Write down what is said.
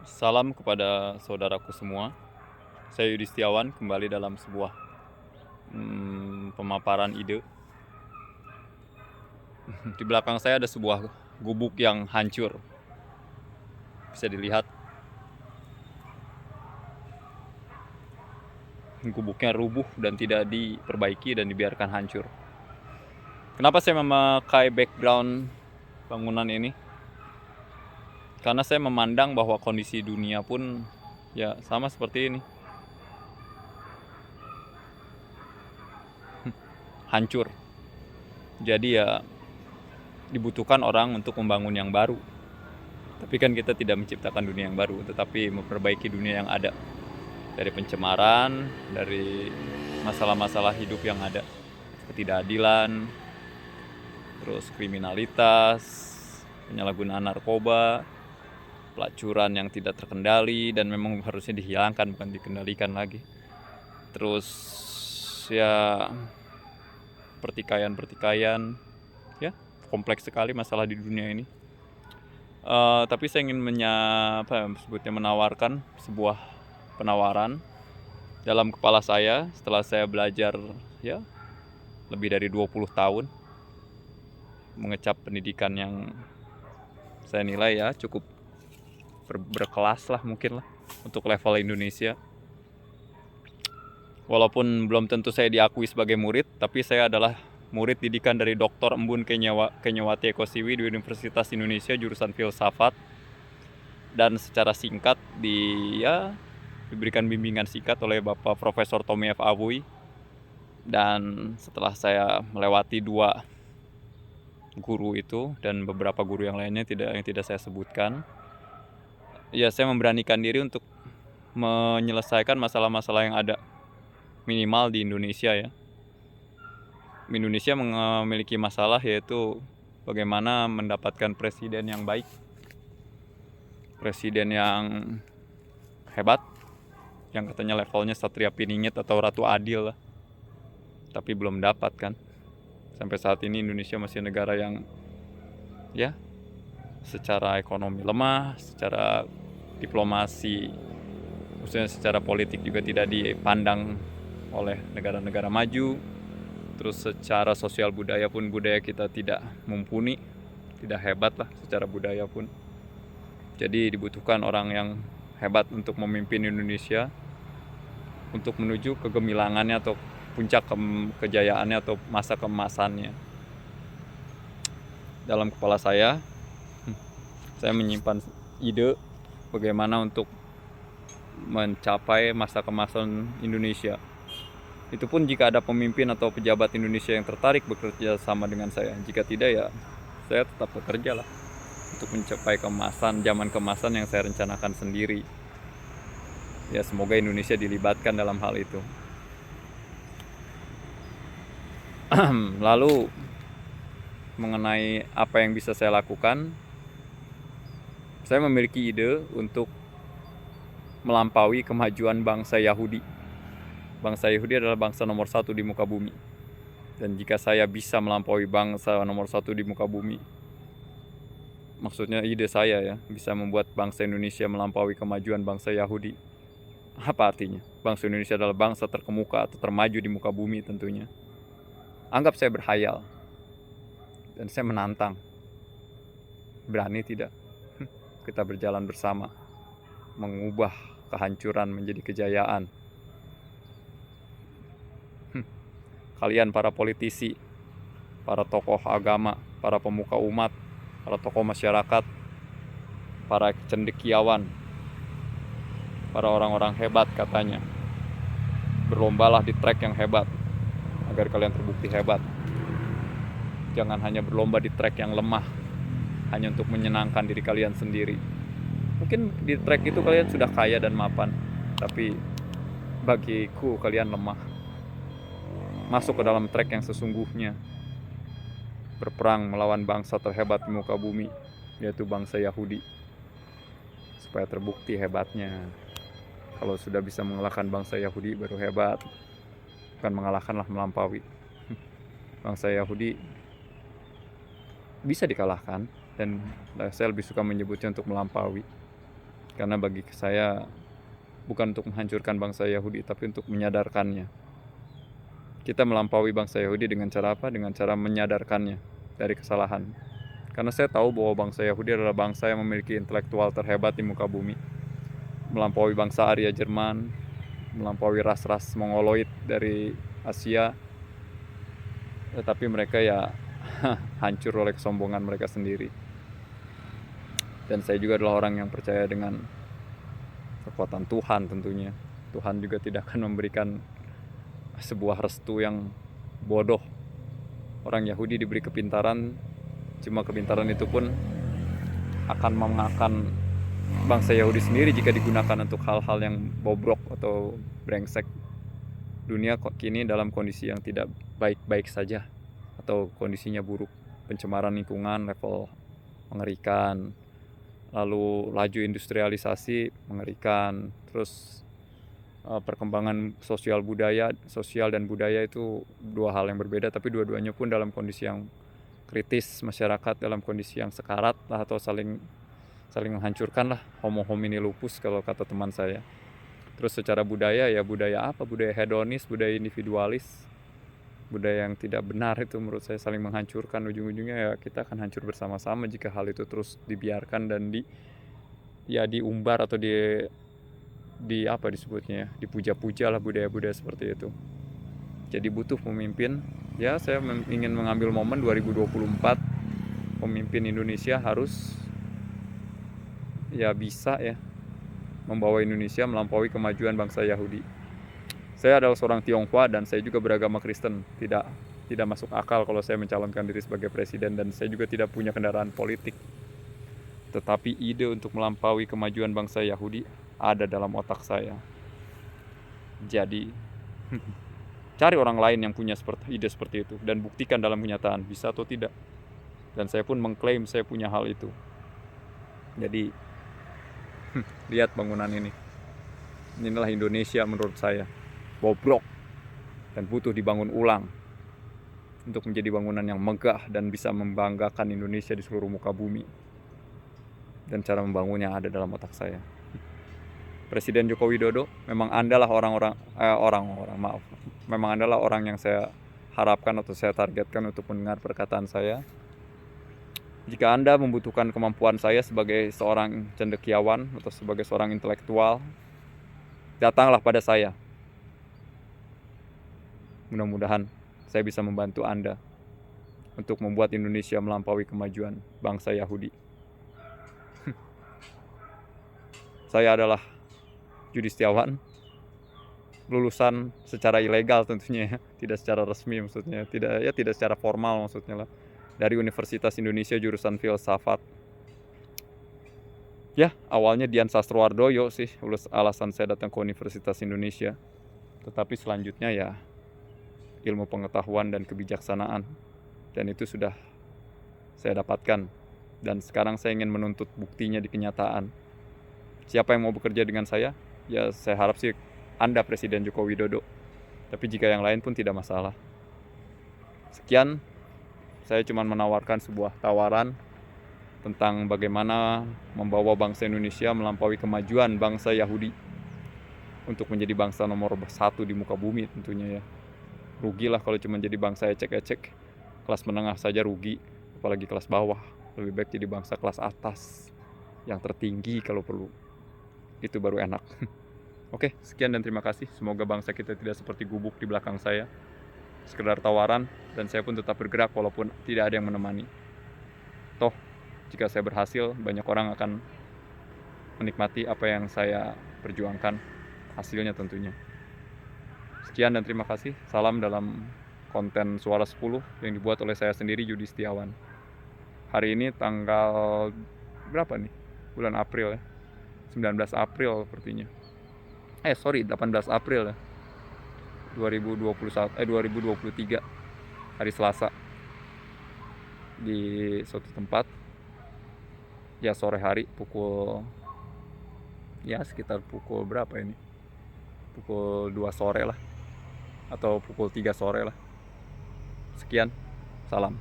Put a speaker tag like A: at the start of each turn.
A: Salam kepada saudaraku semua. Saya Yudi Setiawan kembali dalam sebuah pemaparan ide. Di belakang saya ada sebuah gubuk yang hancur. Bisa dilihat gubuknya rubuh dan tidak diperbaiki dan dibiarkan hancur. Kenapa saya memakai background bangunan ini? Karena saya memandang bahwa kondisi dunia pun ya sama seperti ini. Hancur. Jadi ya dibutuhkan orang untuk membangun yang baru. Tapi kan kita tidak menciptakan dunia yang baru, tetapi memperbaiki dunia yang ada. Dari pencemaran, dari masalah-masalah hidup yang ada, ketidakadilan, terus kriminalitas, penyalahgunaan narkoba, pelacuran yang tidak terkendali dan memang harusnya dihilangkan bukan dikendalikan lagi. Terus ya pertikaian, ya kompleks sekali masalah di dunia ini. Tapi saya ingin menawarkan sebuah penawaran dalam kepala saya setelah saya belajar ya lebih dari 20 tahun mengecap pendidikan yang saya nilai ya cukup berkelas lah mungkin lah untuk level Indonesia. Walaupun belum tentu saya diakui sebagai murid, tapi saya adalah murid didikan dari Dr. Embun Kenyawati Ekosiwi di Universitas Indonesia jurusan filsafat, dan secara singkat diberikan bimbingan singkat oleh Bapak Profesor Tommy F. Avuy. Dan setelah saya melewati 2 guru itu dan beberapa guru yang lainnya yang tidak saya sebutkan, ya saya memberanikan diri untuk menyelesaikan masalah-masalah yang ada minimal di Indonesia ya. Indonesia memiliki masalah yaitu bagaimana mendapatkan presiden yang baik, presiden yang hebat, yang katanya levelnya Satria Piningit atau Ratu Adil lah, tapi belum dapat kan. Sampai saat ini Indonesia masih negara yang ya secara ekonomi lemah, secara diplomasi, maksudnya secara politik juga tidak dipandang oleh negara-negara maju. Terus secara sosial budaya pun budaya kita tidak mumpuni, tidak hebat lah secara budaya pun. Jadi dibutuhkan orang yang hebat untuk memimpin Indonesia untuk menuju kegemilangannya atau puncak kejayaannya atau masa keemasannya. Dalam kepala saya menyimpan ide bagaimana untuk mencapai masa keemasan Indonesia. Itu pun jika ada pemimpin atau pejabat Indonesia yang tertarik bekerja sama dengan saya. Jika tidak ya saya tetap bekerja lah untuk mencapai zaman keemasan yang saya rencanakan sendiri. Ya semoga Indonesia dilibatkan dalam hal itu. Lalu mengenai apa yang bisa saya lakukan, saya memiliki ide untuk melampaui kemajuan bangsa Yahudi. Bangsa Yahudi adalah bangsa nomor 1 di muka bumi. Dan jika saya bisa melampaui bangsa nomor 1 di muka bumi, maksudnya ide saya ya, bisa membuat bangsa Indonesia melampaui kemajuan bangsa Yahudi. Apa artinya? Bangsa Indonesia adalah bangsa terkemuka atau termaju di muka bumi tentunya. Anggap saya berhayal. Dan saya menantang. Berani tidak? Kita berjalan bersama. Mengubah kehancuran menjadi kejayaan. Kalian para politisi, para tokoh agama, para pemuka umat, para tokoh masyarakat, para cendekiawan, para orang-orang hebat katanya. Berlombalah di trek yang hebat agar kalian terbukti hebat. Jangan hanya berlomba di trek yang lemah hanya untuk menyenangkan diri kalian sendiri. Mungkin di trek itu kalian sudah kaya dan mapan, tapi bagiku kalian lemah. Masuk ke dalam trek yang sesungguhnya, berperang melawan bangsa terhebat di muka bumi, yaitu bangsa Yahudi, supaya terbukti hebatnya. Kalau sudah bisa mengalahkan bangsa Yahudi baru hebat. Bukan mengalahkan lah, melampaui. Bangsa Yahudi bisa dikalahkan, dan saya lebih suka menyebutnya untuk melampaui. Karena bagi saya bukan untuk menghancurkan bangsa Yahudi, tapi untuk menyadarkannya. Kita melampaui bangsa Yahudi dengan cara apa? Dengan cara menyadarkannya dari kesalahan. Karena saya tahu bahwa bangsa Yahudi adalah bangsa yang memiliki intelektual terhebat di muka bumi. Melampaui bangsa Arya Jerman, melampaui ras-ras Mongoloid dari Asia. Tetapi mereka ya hancur oleh kesombongan mereka sendiri. Dan saya juga adalah orang yang percaya dengan kekuatan Tuhan tentunya. Tuhan juga tidak akan memberikan sebuah restu yang bodoh. Orang Yahudi diberi kepintaran, cuma kepintaran itu pun akan memakan bangsa Yahudi sendiri jika digunakan untuk hal-hal yang bobrok atau brengsek. Dunia kok kini dalam kondisi yang tidak baik-baik saja, atau kondisinya buruk. Pencemaran lingkungan level mengerikan, lalu laju industrialisasi mengerikan, terus perkembangan sosial dan budaya itu dua hal yang berbeda, tapi dua-duanya pun dalam kondisi yang kritis. Masyarakat dalam kondisi yang sekarat lah, atau saling menghancurkan lah, homo homini lupus kalau kata teman saya. Terus secara budaya, ya budaya apa? Budaya hedonis, budaya individualis, budaya yang tidak benar. Itu menurut saya saling menghancurkan. Ujung-ujungnya ya kita akan hancur bersama-sama jika hal itu terus dibiarkan dan diumbar atau di apa disebutnya ya, dipuja-puja lah budaya-budaya seperti itu. Jadi butuh pemimpin. Ya, saya ingin mengambil momen 2024, pemimpin Indonesia harus ya bisa ya membawa Indonesia melampaui kemajuan bangsa Yahudi. Saya adalah seorang Tionghoa dan saya juga beragama Kristen. Tidak masuk akal kalau saya mencalonkan diri sebagai presiden, dan saya juga tidak punya kendaraan politik. Tetapi ide untuk melampaui kemajuan bangsa Yahudi ada dalam otak saya. Jadi cari orang lain yang punya ide seperti itu dan buktikan dalam kenyataan bisa atau tidak. Dan saya pun mengklaim saya punya hal itu. Jadi lihat bangunan ini. Inilah Indonesia menurut saya. Bobrok dan butuh dibangun ulang untuk menjadi bangunan yang megah dan bisa membanggakan Indonesia di seluruh muka bumi. Dan cara membangunnya ada dalam otak saya. Presiden Joko Widodo, memang Anda lah memang Anda lah orang yang saya harapkan atau saya targetkan untuk mendengar perkataan saya. Jika Anda membutuhkan kemampuan saya sebagai seorang cendekiawan atau sebagai seorang intelektual, datanglah pada saya. Mudah-mudahan saya bisa membantu Anda untuk membuat Indonesia melampaui kemajuan bangsa Yahudi. Saya adalah Yudi Setiawan, lulusan secara ilegal tentunya ya, tidak secara resmi maksudnya, tidak secara formal maksudnya lah, dari Universitas Indonesia jurusan filsafat. Ya, awalnya Dian Sastrowardoyo sih alasan saya datang ke Universitas Indonesia. Tetapi selanjutnya ya ilmu pengetahuan dan kebijaksanaan, dan itu sudah saya dapatkan, dan sekarang saya ingin menuntut buktinya di kenyataan. Siapa yang mau bekerja dengan saya? Ya saya harap sih Anda Presiden Joko Widodo, tapi jika yang lain pun tidak masalah. Sekian, saya cuma menawarkan sebuah tawaran tentang bagaimana membawa bangsa Indonesia melampaui kemajuan bangsa Yahudi untuk menjadi bangsa nomor 1 di muka bumi tentunya ya. Rugilah kalau cuma jadi bangsa ecek-ecek, kelas menengah saja rugi, apalagi kelas bawah. Lebih baik jadi bangsa kelas atas, yang tertinggi kalau perlu. Itu baru enak. Oke, sekian dan terima kasih. Semoga bangsa kita tidak seperti gubuk di belakang saya. Sekedar tawaran, dan saya pun tetap bergerak walaupun tidak ada yang menemani. Toh, jika saya berhasil, banyak orang akan menikmati apa yang saya perjuangkan, hasilnya tentunya. Sekian dan terima kasih. Salam dalam konten Suara 10 yang dibuat oleh saya sendiri, Yudi Setiawan. Hari ini tanggal berapa nih? Bulan April ya. 19 April sepertinya. 18 April ya. 2023 hari Selasa, di suatu tempat ya, sore hari sekitar pukul berapa ini, pukul 2 sore lah atau pukul 3 sore lah. Sekian, salam.